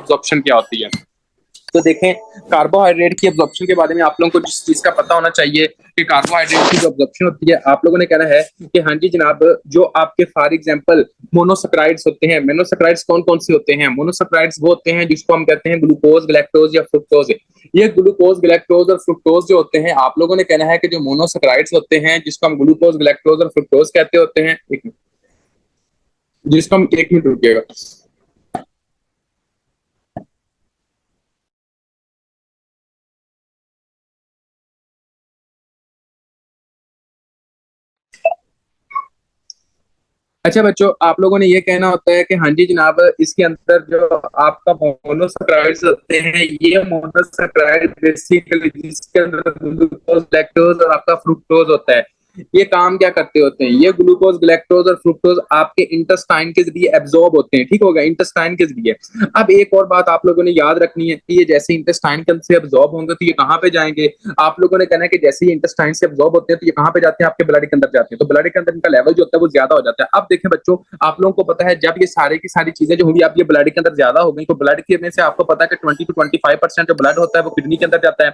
Absorption क्या होती है। तो देखें, कार्बोहाइड्रेट की एब्जॉर्प्शन के बारे में आप लोगों को जिस चीज का पता होना चाहिए कि कार्बोहाइड्रेट की जो एब्जॉर्प्शन होती है, आप लोगों ने कहना है कि हाँ जी जनाब, जो आपके फॉर एग्जांपल मोनोसेक्राइड्स होते हैं, मोनोसेक्राइड्स कौन कौन से होते हैं? मोनोसेक्राइड्स वो होते हैं जिसको हम कहते हैं ग्लूकोज, गैलेक्टोज या फ्रुक्टोज। ये ग्लूकोज, गैलेक्टोज और फ्रुक्टोज जो होते हैं, आप लोगों ने कहना है कि जो मोनोसेक्राइड्स होते हैं जिसको हम ग्लूकोज, गैलेक्टोज और फ्रुक्टोज कहते होते हैं, जिसको हम 1 मिनट रुकिएगा। अच्छा बच्चों, आप लोगों ने ये कहना होता है कि हाँ जी जनाब, इसके अंदर जो आपका मोनोसेक्राइड्स होते हैं, ये मोनोसेक्राइड बेसिकली जिसके अंदर ग्लूकोज, लैक्टोज और आपका फ्रुक्टोज होता है, ये काम क्या करते होते हैं? ये ग्लूकोज, ग्लैक्टोज और फ्रुक्टोज आपके इंटेस्टाइन के जरिए एब्जॉर्ब होते हैं, ठीक हो गया, इंटेस्टाइन के जरिए। अब एक और बात आप लोगों ने याद रखनी है कि ये जैसे इंटेस्टाइन के अंदर से एब्जॉर्ब होंगे तो ये कहाँ पे जाएंगे? आप लोगों ने कहना है कि जैसे ही इंटेस्टाइन से एब्जॉर्ब होते हैं तो ये कहाँ पे जाते हैं? आपके ब्लड के अंदर जाते हैं। तो ब्लड के अंदर इनका लेवल जो होता है वो ज्यादा हो जाता है। अब देखें बच्चों, आप लोगों को पता है जब ये सारे की सारी चीजें जो होंगी आपके ब्लड के अंदर ज्यादा हो गई, तो ब्लड के में से आपको पता है कि 20 to 25% जो ब्लड होता है वो किडनी के अंदर जाता है।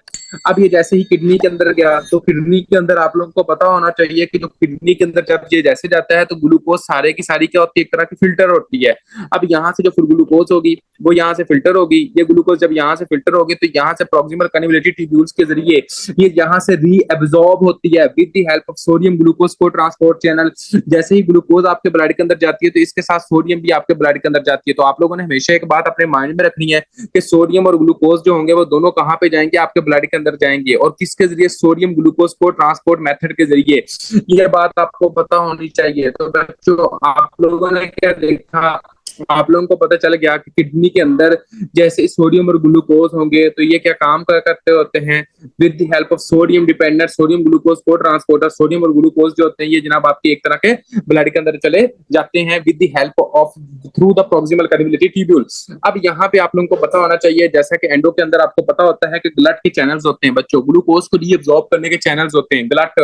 अब ये जैसे ही किडनी के अंदर गया तो किडनी के अंदर आप लोगों को पता होना चाहिए कि जो किडनी के अंदर जब ये जैसे जाता है तो ग्लूकोज सारे की सारी क्या होती है? एक तरह की फिल्टर होती है। अब यहाँ से जो फिर ग्लूकोज होगी वो यहाँ से फिल्टर होगी। ये ग्लूकोज जब यहाँ से फिल्टर होगी तो यहाँ से प्रॉक्सिमल कन्वोल्यूटिव ट्यूब्यूल्स के जरिए ये यहाँ से रीएब्जॉर्ब होती है with the help of sodium glucose को ट्रांसपोर्ट चैनल। जैसे ही ग्लूकोज आपके ब्लड के अंदर जाती है तो इसके साथ सोडियम भी आपके ब्लड के अंदर जाती है। तो आप लोगों ने हमेशा एक बात अपने माइंड में रखनी है कि सोडियम और ग्लूकोज जो होंगे वो दोनों कहाँ पे जाएंगे? आपके ब्लड के अंदर जाएंगे। और किसके जरिए? सोडियम ग्लूकोज को ट्रांसपोर्ट मेथड के जरिए। ये बात आपको पता होनी चाहिए। तो बच्चों, आप लोगों ने क्या देखा? आप लोगों को पता चल गया कि किडनी के अंदर जैसे सोडियम और ग्लूकोज होंगे तो ये क्या काम करते होते हैं? With the help of sodium dependent sodium glucose को ट्रांसपोर्टर। सोडियम और ग्लूकोज जो होते हैं ये जनाब आपकी एक तरह के ब्लड के अंदर चले जाते हैं with the help of through the proximal convoluted tubule. अब यहाँ पे आप लोगों को पता होना चाहिए, जैसा कि एंडो के अंदर आपको पता होता है कि ग्लट के चैनल्स होते हैं बच्चों, ग्लूकोज को रीअब्सॉर्ब करने के चैनल्स होते हैं ग्लट,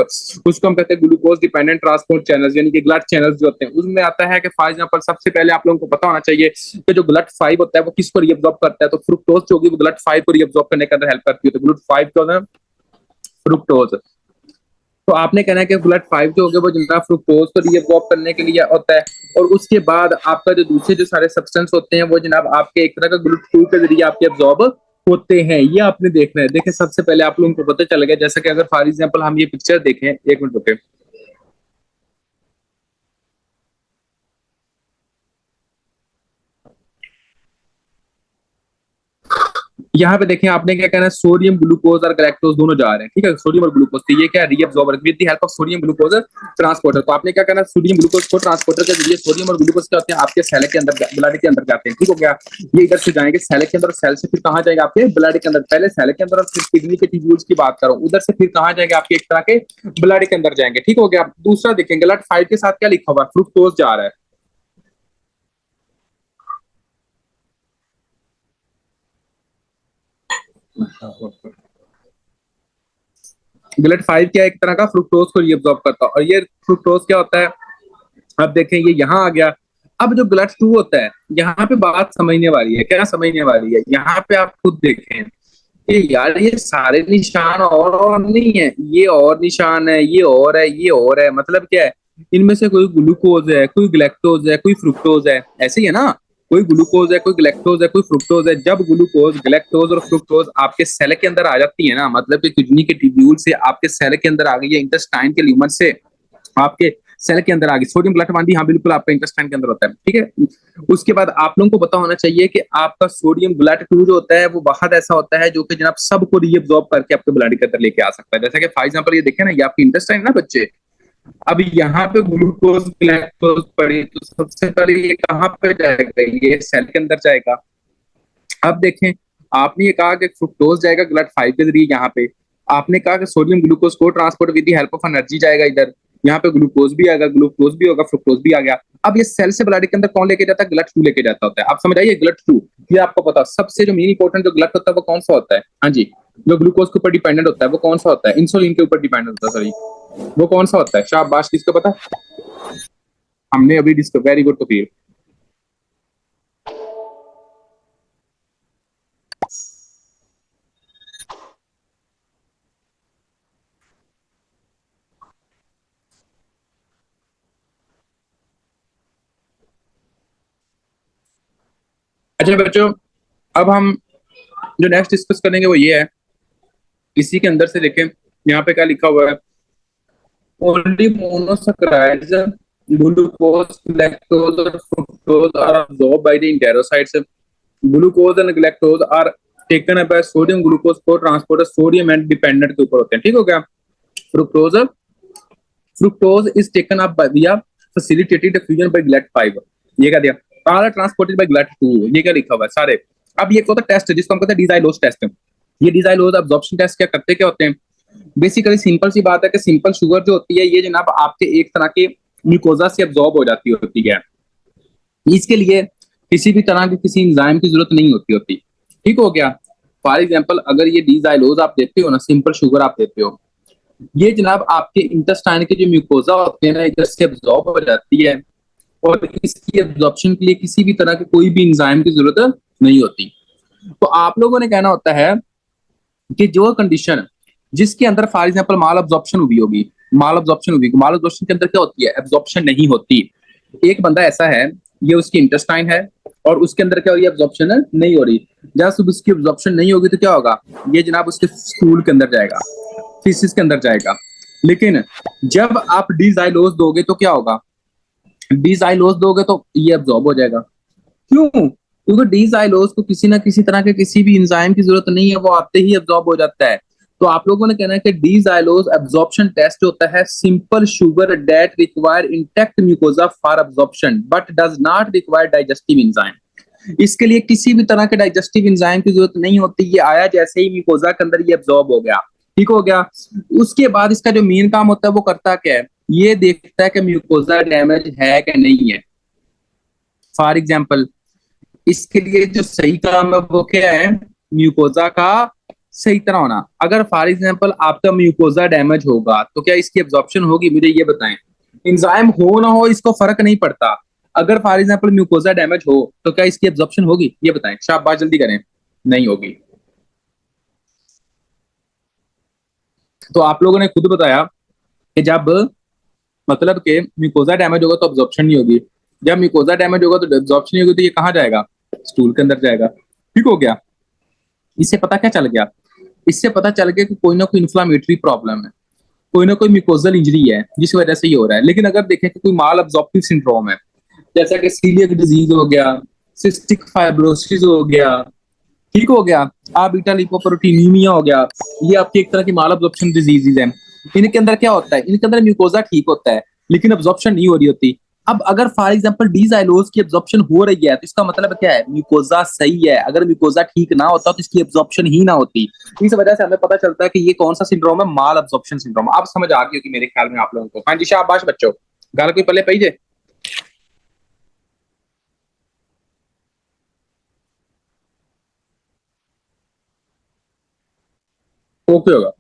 उसको हम कहते हैं ग्लूकोज डिपेंडेंट ट्रांसपोर्ट चैनल्स, यानी कि ग्लट चैनल्स जो होते हैं। उसमें आता है कि फॉर एग्जांपल सबसे पहले आप लोगों को पता होना चाहिए कि जो ग्लट 5 होता है वो किसको रीअब्सॉर्ब करता है? तो फ्रुक्टोज जो होगी वो ग्लट 5 को रीअब्सॉर्ब करने के अंदर हेल्प करती है। तो ग्लूट 5 क्या होता है? फ्रुक्टोज। तो आपने कहना है कि ग्लट 5 जो होगा वो जनाब फ्रुक्टोज को रीअब्सॉर्ब करने के लिए होता है। और उसके बाद आपका जो दूसरे जो सारे सब्सटेंस होते हैं वो जनाब आपके एक तरह का ग्लूट 2 के जरिए आपके एब्सॉर्ब होते हैं। ये आपने देखना है। देखिए, सबसे पहले आप लोगों को पता चल गया, जैसे कि अगर फॉर एग्जांपल हम ये पिक्चर देखें, 1 मिनट रुके, यहाँ पे देखें आपने क्या कहना है? सोडियम ग्लूकोज और गैलेक्टोज दोनों जा रहे हैं, ठीक है, सोडियम और ग्लूकोज। तो ये क्या? Reabsorbed with the help of sodium glucose transporter. तो आपने क्या करना है? सोडियम ग्लूकोज को ट्रांसपोर्टर के जरिए सोडियम और ग्लूकोज क्या होते हैं? आपके सेल के अंदर, ब्लड के अंदर जाते हैं, ठीक हो गया। ये इधर से जाएंगे सेल के अंदर, सेल से फिर कहाँ जाएगा? आपके ब्लड के अंदर। पहले सेल के अंदर और फिर किडनी के ट्यूब्यूल्स की बात करो, उधर से फिर कहाँ जाएंगे? आपके एक तरह के ब्लड के अंदर जाएंगे, ठीक हो गया। दूसरा देखेंगे, ब्लड 5 के साथ क्या लिखा हुआ? फ्रुक्टोज जा रहा है। ग्लट 5 क्या? एक तरह का फ्रुक्टोज को रीअब्सॉर्ब करता है। और ये फ्रुक्टोज क्या होता है? अब देखें, ये यहाँ आ गया। अब जो ग्लट 2 होता है, यहाँ पे बात समझने वाली है। क्या समझने वाली है? यहाँ पे आप खुद देखें कि यार ये सारे निशान और नहीं है, ये और निशान है, ये और है, ये और है। मतलब क्या है? इनमें से कोई ग्लूकोज है, कोई ग्लैक्टोज है, कोई फ्रुक्टोज है, ऐसे ही है ना? कोई ग्लूकोज है, कोई ग्लैक्टोज है, कोई फ्रुक्टोज है। जब ग्लूकोज, ग्लैक्टोज और फ्रुक्टोज आपके सेल के अंदर आ जाती है ना, मतलब कि किडनी के ट्यूब्यूल से आपके सेल के अंदर आ गई है, इंटेस्टाइन के ल्यूमर से आपके सेल के अंदर आ गई, सोडियम ग्लूटामाइन, हाँ बिल्कुल आपका इंटेस्टाइन के अंदर होता है, ठीक है। उसके बाद आप लोगों को पता होना चाहिए कि आपका सोडियम ग्लूटामाइन 2 जो होता है वो बहुत ऐसा होता है जो कि जनाब सबको रीअब्सॉर्ब करके आपके ब्लड के अंदर लेके आ सकता है। जैसे कि फॉर एग्जांपल ये देखें ना, ये आपकी इंटेस्टाइन ना बच्चे, अब यहाँ पे ग्लूकोज, ग्लैक्टोज पड़ी तो सबसे पहले ये कहाँ पे जाएगा? ये सेल के अंदर जाएगा। अब देखें, आपने ये कहा कि फ्रुक्टोज जाएगा ग्लट 5 के जरिए, यहाँ पे आपने कहा कि सोडियम ग्लूकोज को transport with the help of energy जाएगा इधर, यहाँ पे ग्लूकोज भी आएगा, ग्लूकोज भी होगा, फ्रुक्टोज भी आ गया। अब ये सेल से ब्लड के अंदर कौन लेके जाता है? ग्लट 2 लेके जाता होता है। आप समझ आइए, ग्लट 2 ये आपको पता, सबसे जो मेन इंपॉर्टेंट जो ग्लट होता है वो कौन सा होता है? हाँ जी, जो ग्लूकोज के ऊपर डिपेंडेंट होता है वो कौन सा होता है? इंसुलिन के ऊपर डिपेंडेंट होता है, सॉरी, वो कौन सा होता है? शाबाश, किसको पता? हमने अभी डिस्कस, वेरी गुड। तो फिर अच्छा बच्चों, अब हम जो नेक्स्ट डिस्कस करेंगे वो ये है, इसी के अंदर से देखें यहाँ पे क्या लिखा हुआ है। ओनली मोनोसैकेराइड्स, ग्लूकोज, लैक्टोज और fructose are absorbed by the enterocytes. Glucose and lactose are taken up by sodium glucose for transport, sodium and dependent के ऊपर होते हैं। ठीक हो गया। Fructose fructose is taken up by via facilitated diffusion by GLUT5। ये क्या दिया, आर ट्रांसपोर्टेड बाय GLUT2। ये क्या लिखा हुआ है सारे। अब ये होता है टेस्ट जिसको हम कहते हैं डिजाइलोज टेस्ट। ये डिजाइलोज अब्जॉर्प्शन टेस्ट क्या करते क्या होते हैं। बेसिकली सिंपल सी बात है कि सिंपल शुगर जो होती है ये जनाब आपके एक तरह के म्यूकोजा से अब्जॉर्ब हो जाती होती है। इसके लिए किसी भी तरह के किसी एंजाइम की जरूरत नहीं होती होती। ठीक हो गया। फॉर एग्जांपल अगर ये डिजाइलोज आप देते हो ना, सिंपल शुगर आप देते हो, ये जनाब आपके इंटेस्टाइन के जो म्यूकोजा होते हैं ना, इधर से अब्जॉर्ब हो जाती है और इसकी एब्जॉर्प्शन के लिए किसी भी तरह के कोई भी एंजाइम की जरूरत नहीं होती। तो आप लोगों ने कहना होता है कि जो कंडीशन जिसके अंदर फॉर एग्जांपल माल अब्जॉर्प्शन हुई होगी, माल अब्जॉर्प्शन के अंदर क्या होती है, एब्जॉर्प्शन नहीं होती। एक बंदा ऐसा है, ये उसकी इंटेस्टाइन है और उसके अंदर क्या हो रही है, एब्जॉर्प्शन नहीं हो रही। जब उसकी एब्जॉर्प्शन नहीं होगी तो क्या होगा, ये जनाब उसके स्टूल के अंदर जाएगा, फीसिस के अंदर जाएगा। लेकिन जब आप डीजाइलोज दोगे तो क्या होगा, डीजाइलोज दोगे तो ये एब्जॉर्ब हो जाएगा। क्यों, क्योंकि डीजाइलोज को किसी ना किसी तरह के किसी भी एंजाइम की जरूरत नहीं है, वो आते ही एब्जॉर्ब हो जाता है। तो आप लोगों ने कहना है कि डीजाइलोज एब्जॉर्प्शन टेस्ट होता है simple sugar that require intact mucosa for absorption but does not require digestive enzyme. इसके लिए किसी भी तरह के डाइजेस्टिव एंजाइम की जरूरत नहीं होती, ये आया जैसे ही म्यूकोजा के अंदर ये एब्जॉर्ब हो गया। ठीक हो गया। उसके बाद इसका जो मेन काम होता है वो करता क्या है, ये देखता है कि म्यूकोजा डैमेज है कि नहीं है। फॉर एग्जाम्पल इसके लिए जो सही काम है वो क्या है, म्यूकोजा का सही तरह होना। अगर फॉर एग्जांपल आपका म्यूकोजा डैमेज होगा तो क्या इसकी एब्जॉर्प्शन होगी, मुझे ये बताएं। एंजाइम हो ना हो इसको फर्क नहीं पड़ता, अगर फॉर एग्जांपल म्यूकोजा डैमेज हो तो क्या इसकी एब्जॉर्प्शन होगी, ये बताएं, शाबाश जल्दी करें। नहीं होगी। तो आप लोगों ने खुद बताया कि जब मतलब के म्यूकोजा डैमेज होगा तो एब्जॉर्प्शन नहीं होगी, जब म्यूकोजा डैमेज होगा तो एब्जॉर्प्शन नहीं होगी, तो ये कहाँ जाएगा, स्टूल के अंदर जाएगा। ठीक हो गया। इससे पता क्या चल गया, इससे पता चल गया कि कोई ना कोई इन्फ्लामेटरी प्रॉब्लम है, कोई ना कोई म्यूकोजल इंजरी है जिस वजह से ये हो रहा है। लेकिन अगर देखें कि कोई माल अब्जॉर्प्टिव सिंड्रोम है, जैसा कि सीलियक डिजीज हो गया, सिस्टिक फाइब्रोसिस हो गया, ठीक हो गया, आ बीटा लिपोप्रोटीनीमिया हो गया, ये आपकी एक तरह की माल अब्जॉर्प्शन डिजीजेज है। इनके अंदर क्या होता है, इनके अंदर म्यूकोजा ठीक होता है लेकिन अब्जॉर्प्शन नहीं हो रही होती। अब अगर फॉर एग्जांपल डीजाइलोज की एब्जॉर्प्शन हो रही है तो इसका मतलब क्या है, म्यूकोजा सही है। अगर म्यूकोजा ठीक ना होता तो इसकी एब्जॉर्प्शन ही ना होती। इस वजह से हमें पता चलता है कि ये कौन सा सिंड्रोम है, माल अब्जॉर्प्शन सिंड्रोम। आप समझ आ गई होगी मेरे ख्याल में आप लोगों को। हाँ जी शाबाश बच्चों, गाल कोई पल्ले पई जे। ओके होगा।